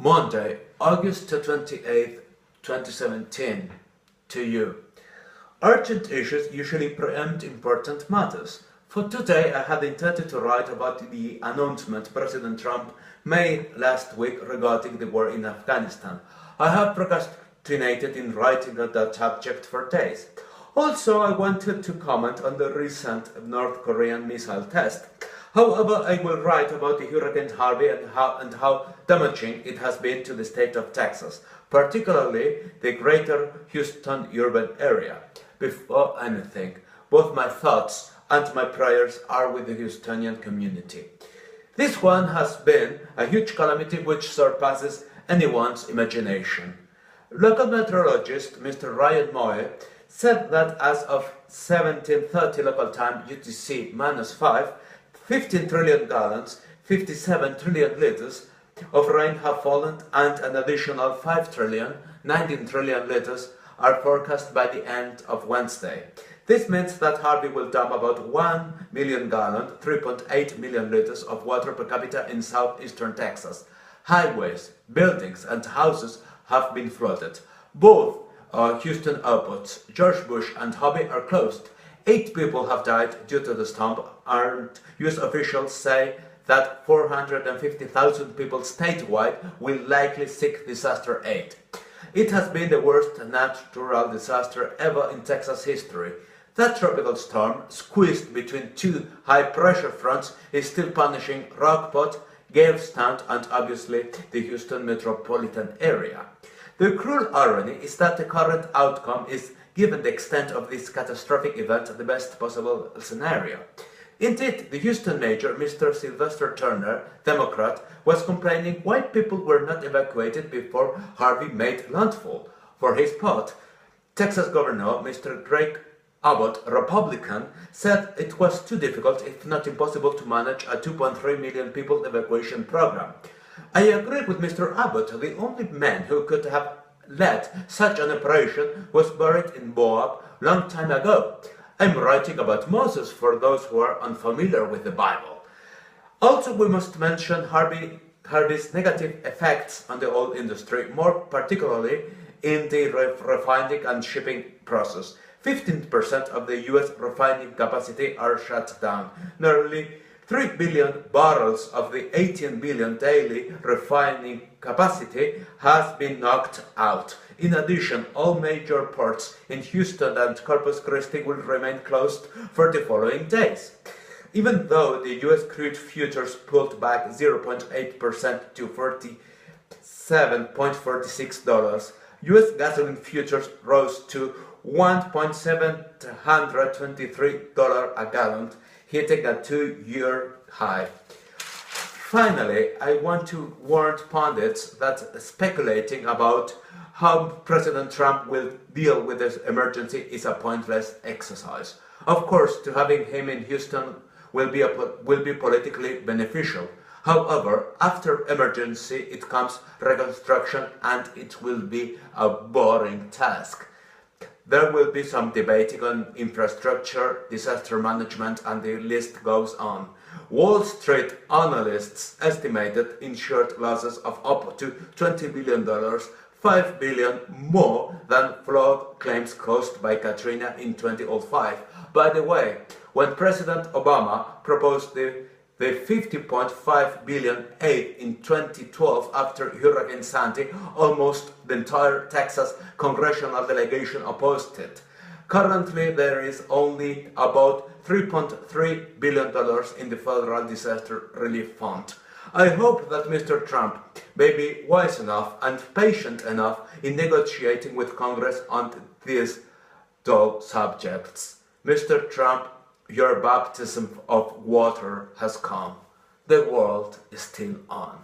Monday, August 28, 2017. To you. Urgent issues usually preempt important matters. For today, I had intended to write about the announcement President Trump made last week regarding the war in Afghanistan. I have procrastinated in writing on that subject for days. Also, I wanted to comment on the recent North Korean missile test. However, I will write about the Hurricane Harvey and how damaging it has been to the state of Texas, particularly the greater Houston urban area. Before anything, both my thoughts and my prayers are with the Houstonian community. This one has been a huge calamity which surpasses anyone's imagination. Local meteorologist Mr. Ryan Moye said that as of 17:30 local time UTC-5, 15 trillion gallons, 57 trillion liters of rain have fallen, and an additional 5 trillion, 19 trillion liters are forecast by the end of Wednesday. This means that Harvey will dump about 1 million gallons, 3.8 million liters of water per capita in southeastern Texas. Highways, buildings and houses have been flooded. Both Houston airports, George Bush and Harvey, are closed. 8 people have died due to the storm, and U.S. officials say that 450,000 people statewide will likely seek disaster aid. It has been the worst natural disaster ever in Texas history. That tropical storm, squeezed between two high-pressure fronts, is still punishing Rockport, Galveston, and obviously the Houston metropolitan area. The cruel irony is that the current outcome is, given the extent of this catastrophic event, the best possible scenario. Indeed, the Houston mayor, Mr. Sylvester Turner, Democrat, was complaining why people were not evacuated before Harvey made landfall. For his part, Texas Governor Mr. Greg Abbott, Republican, said it was too difficult, if not impossible, to manage a 2.3 million people evacuation program. I agree with Mr. Abbott. The only man who could have led such an operation was buried in Moab long time ago. I'm writing about Moses for those who are unfamiliar with the Bible. Also, we must mention Harvey's negative effects on the oil industry, more particularly in the refining and shipping process. 15% of the U.S. refining capacity are shut down. Nearly 3 billion barrels of the 18 billion daily refining capacity has been knocked out. In addition, all major ports in Houston and Corpus Christi will remain closed for the following days. Even though the U.S. crude futures pulled back 0.8% to $47.46, U.S. gasoline futures rose to $1.723 a gallon, hitting a 2-year high. Finally, I want to warn pundits that speculating about how President Trump will deal with this emergency is a pointless exercise. Of course, to having him in Houston will be politically beneficial. However, after emergency, it comes reconstruction, and it will be a boring task. There will be some debating on infrastructure, disaster management, and the list goes on. Wall Street analysts estimated insured losses of up to $20 billion, $5 billion more than flood claims caused by Katrina in 2005. By the way, when President Obama proposed the $50.5 billion aid in 2012 after Hurricane Sandy, almost the entire Texas congressional delegation opposed it. Currently, there is only about $3.3 billion in the Federal Disaster Relief Fund. I hope that Mr. Trump may be wise enough and patient enough in negotiating with Congress on these dull subjects. Mr. Trump, your baptism of water has come. The world is still on.